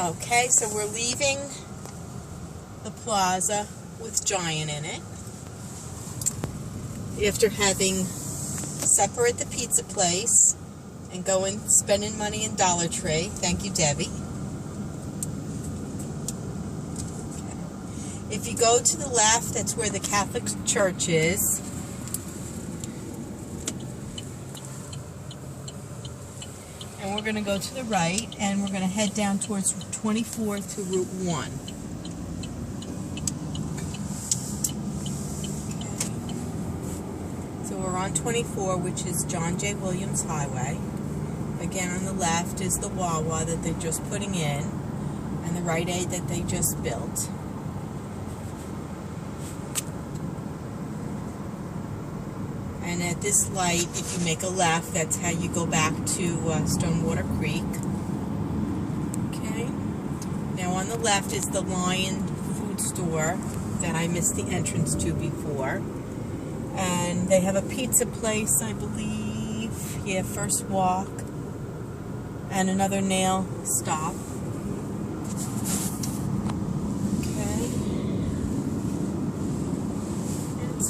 Okay, so we're leaving the plaza with Giant in it after having supper at the pizza place and going spending money in Dollar Tree. Thank you, Debbie. Okay. If you go to the left, that's where the Catholic Church is. And we're going to go to the right, and we're going to head down towards 24 to Route 1. Okay. So we're on 24, which is John J. Williams Highway. Again, on the left is the Wawa that they're just putting in, and the Rite Aid that they just built. And at this light, if you make a left, that's how you go back to Stonewater Creek. Okay. Now on the left is the Lion food store that I missed the entrance to before. And they have a pizza place, I believe. Yeah, First Walk. And another nail stop.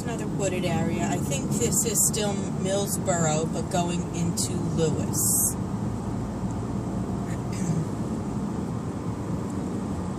Another wooded area. I think this is still Millsboro, but going into Lewis.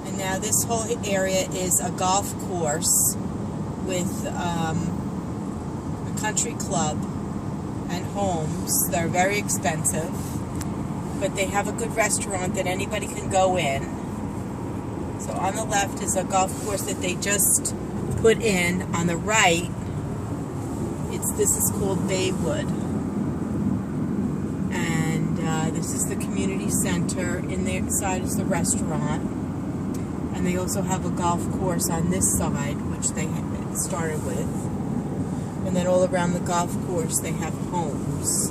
And now this whole area is a golf course with a country club and homes. They're very expensive, but they have a good restaurant that anybody can go in. So on the left is a golf course that they just put in. On the right, this is called Baywood, and this is the community center. In their side is the restaurant, and they also have a golf course on this side, which they started with, and then all around the golf course they have homes.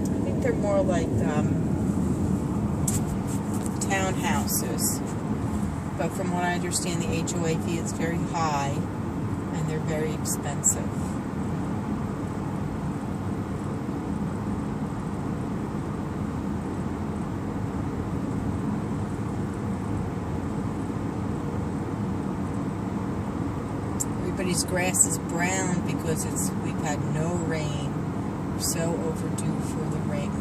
I think they're more like townhouses. But from what I understand, the HOA fee is very high, and they're very expensive. Everybody's grass is brown because we've had no rain. We're so overdue for the rain.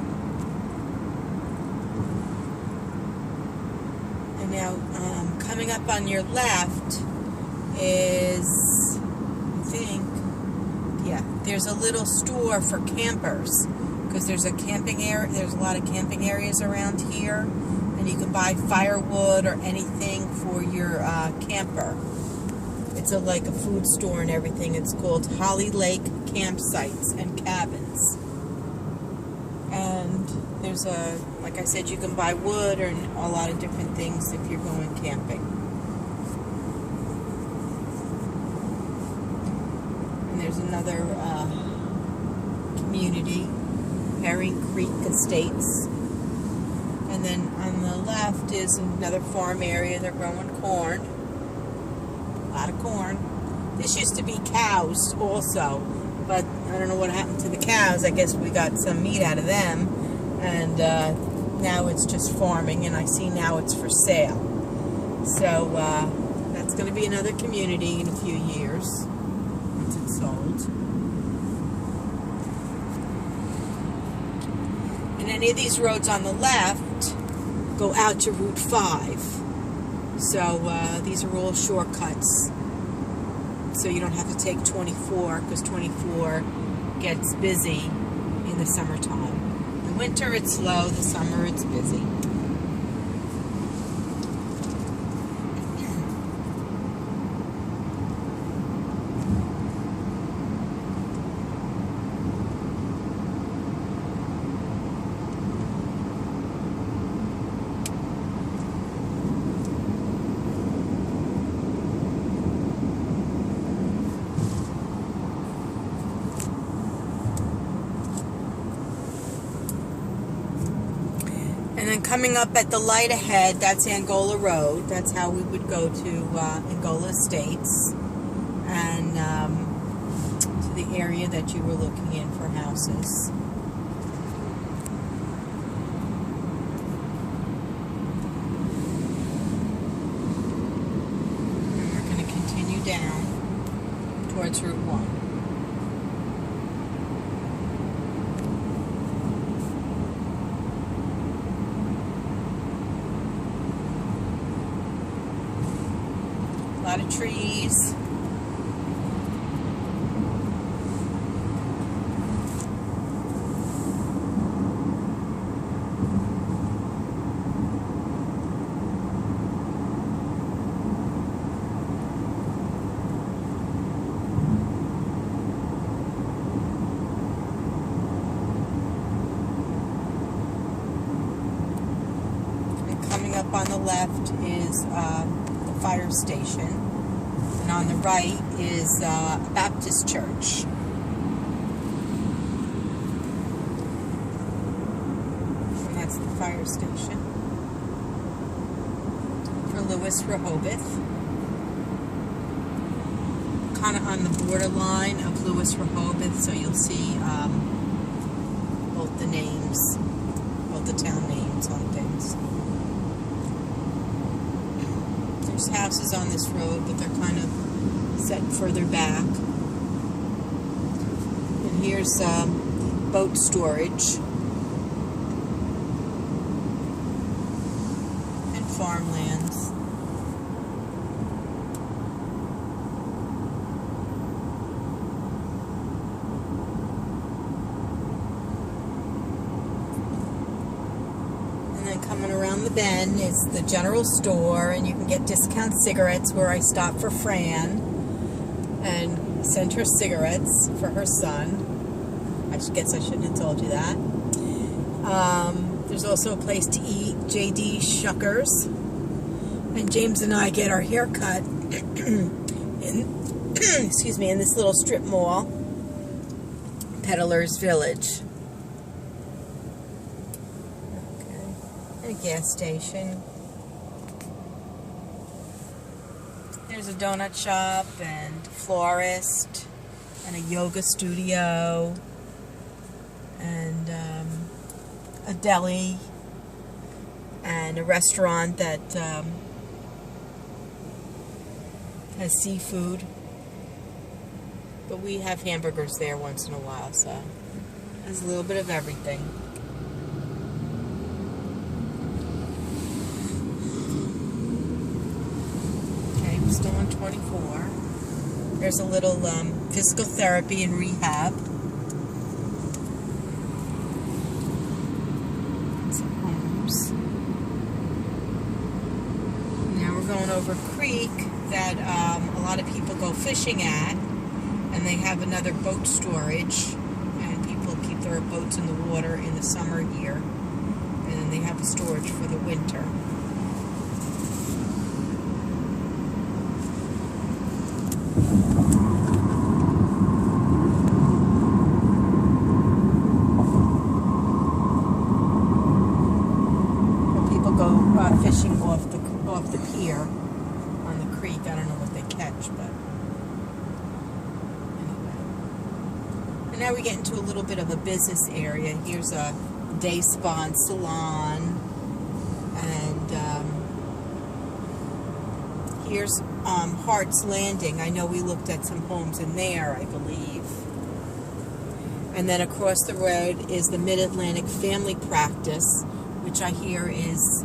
Now, coming up on your left is, I think, yeah, there's a little store for campers, because there's a camping area. There's a lot of camping areas around here, and you can buy firewood or anything for your camper. It's like a food store and everything. It's called Holly Lake Campsites and Cabins. And there's like I said, you can buy wood or a lot of different things if you're going camping. And there's another community, Herring Creek Estates. And then on the left is another farm area. They're growing corn. A lot of corn. This used to be cows also, but I don't know what happened to the cows. I guess we got some meat out of them, and now it's just farming, and I see now it's for sale. So that's going to be another community in a few years once it's sold. And any of these roads on the left go out to Route 5. So these are all shortcuts. So you don't have to take 24, because 24 gets busy in the summertime. The winter it's slow, the summer it's busy. And then coming up at the light ahead, that's Angola Road. That's how we would go to Angola Estates, and to the area that you were looking in for houses. of trees. Coming up on the left is the fire station, and on the right is a Baptist church. And that's the fire station for Lewis, Rehoboth. Kind of on the borderline of Lewis, Rehoboth, so you'll see both the names, both the town names on things. There's houses on this road, but they're kind of set further back. And here's boat storage and farmlands. Coming around the bend is the general store, and you can get discount cigarettes where I stopped for Fran and sent her cigarettes for her son. I guess I shouldn't have told you that. There's also a place to eat, J.D. Shuckers, and James and I get our hair cut in excuse me, in this little strip mall, Peddler's Village. A gas station. There's a donut shop and florist and a yoga studio and a deli and a restaurant that has seafood. But we have hamburgers there once in a while, so there's a little bit of everything. Still on 24. There's a little physical therapy and rehab. Some homes. Now we're going over a creek that a lot of people go fishing at, and they have another boat storage, and people keep their boats in the water in the summer here, and then they have a storage for the winter. People go fishing off the pier on the creek. I don't know what they catch, but anyway. And now we get into a little bit of a business area. Here's a day spa and salon, and here's Hart's Landing. I know we looked at some homes in there, I believe. And then across the road is the Mid-Atlantic Family Practice, which I hear is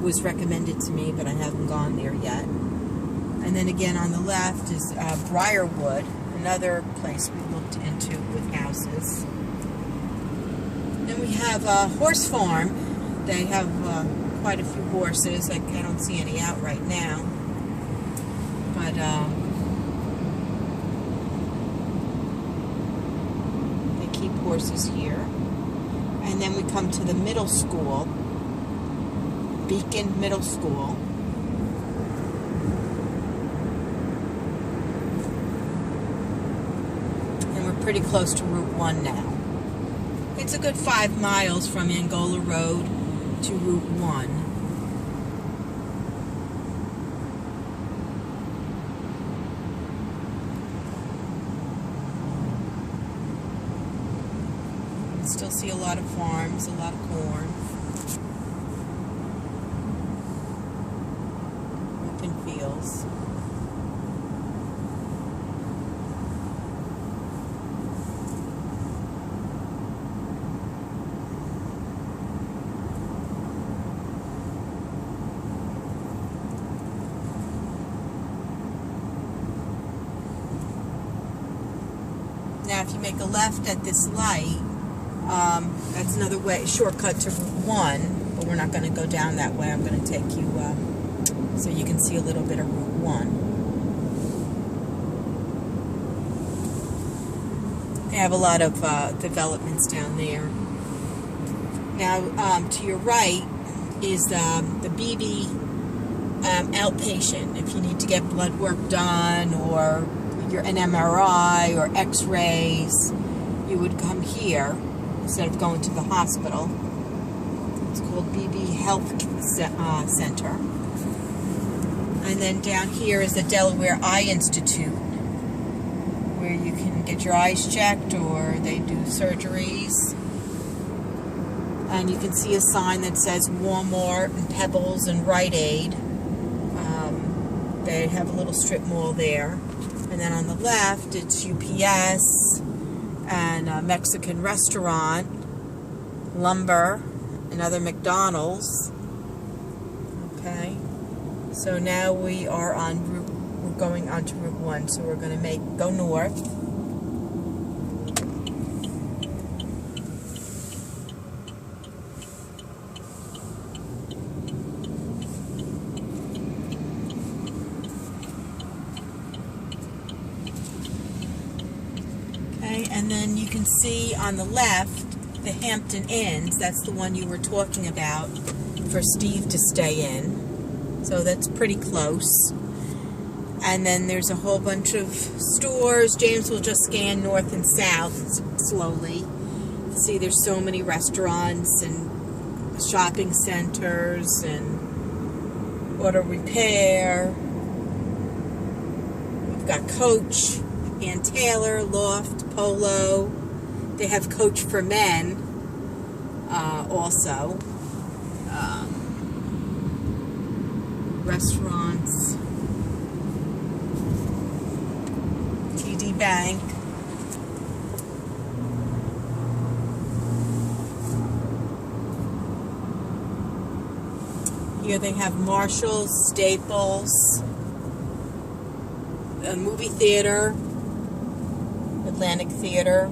was recommended to me, but I haven't gone there yet. And then again on the left is Briarwood, another place we looked into with houses. Then we have a horse farm. They have quite a few horses. I don't see any out right now. But they keep horses here. And then we come to the middle school, Beacon Middle School. And we're pretty close to Route 1 now. It's a good 5 miles from Angola Road to Route 1. Still see a lot of farms, a lot of corn. Open fields. take a left at this light, that's another way, shortcut to Route 1, but we're not going to go down that way. I'm going to take you so you can see a little bit of Route 1. They have a lot of developments down there. Now, to your right is the BB outpatient. If you need to get blood work done or an MRI or x-rays, you would come here instead of going to the hospital. It's called BB Health Center. And then down here is the Delaware Eye Institute, where you can get your eyes checked or they do surgeries. And you can see a sign that says Walmart and Pebbles and Rite Aid. They have a little strip mall there. And then on the left, it's UPS and a Mexican restaurant, lumber, another McDonald's. Okay. So now we are we're going onto Route 1. So we're going to go north. And then you can see on the left the Hampton Inns. That's the one you were talking about for Steve to stay in. So that's pretty close. And then there's a whole bunch of stores. James will just scan north and south slowly. See, there's so many restaurants and shopping centers and auto repair. We've got Coach, Ann Taylor, Loft, Polo. They have Coach for men also. Restaurants. TD Bank. Here they have Marshalls, Staples, a movie theater, Atlantic Theater,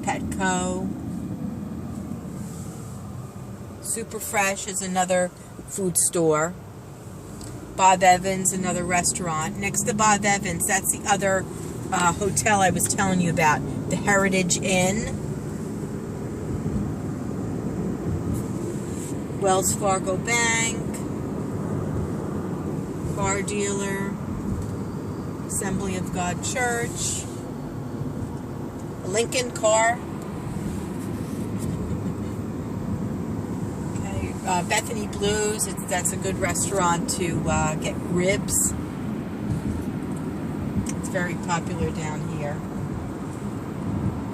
Petco, Super Fresh is another food store, Bob Evans, another restaurant. Next to Bob Evans, that's the other hotel I was telling you about, the Heritage Inn, Wells Fargo Bank, car dealer, Assembly of God Church, a Lincoln car, okay, Bethany Blues, that's a good restaurant to get ribs. It's very popular down here.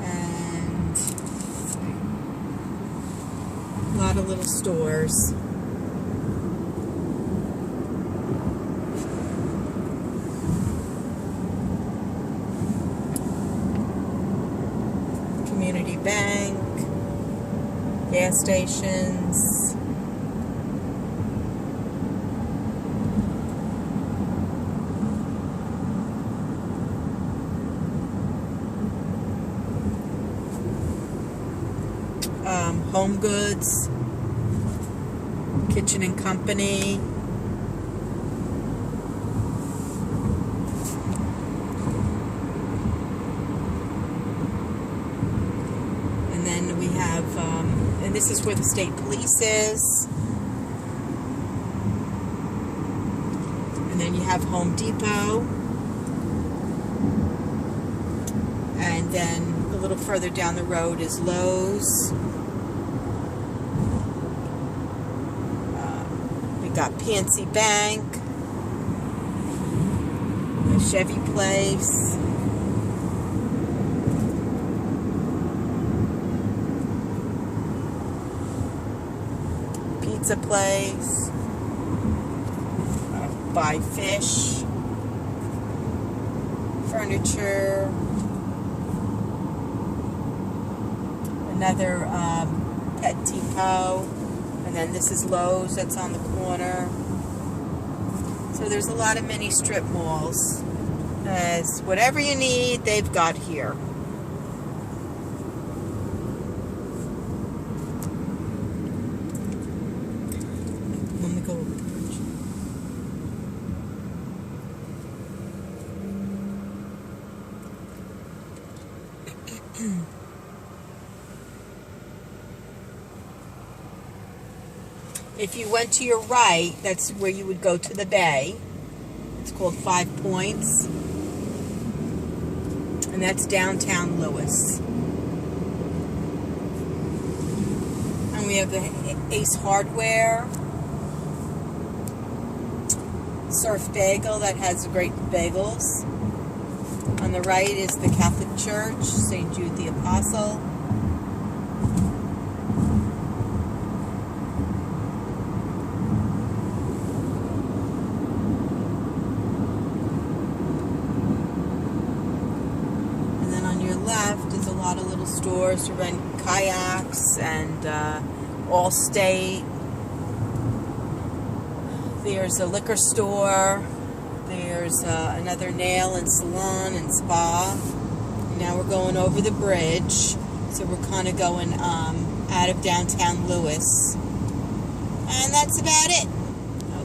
And a lot of little stores. Community Bank, gas stations, Home Goods, Kitchen and Company, and then we have, and this is where the state police is, and then you have Home Depot, and then a little further down the road is Lowe's. Got PNC Bank, a Chevy Place, Pizza Place, Buy Fish, Furniture, another pt.3. And then this is Lowe's that's on the corner. So So there's a lot of mini strip malls. As whatever you need, they've got here. Let me go over the bridge. If you went to your right, that's where you would go to the bay. It's called 5 Points. And that's downtown Lewis. And we have the Ace Hardware. Surf Bagel that has great bagels. On the right is the Catholic Church, St. Jude the Apostle. Left is a lot of little stores to rent kayaks and Allstate. There's a liquor store. There's another nail and salon and spa. Now we're going over the bridge, so we're kind of going out of downtown Lewis. And that's about it.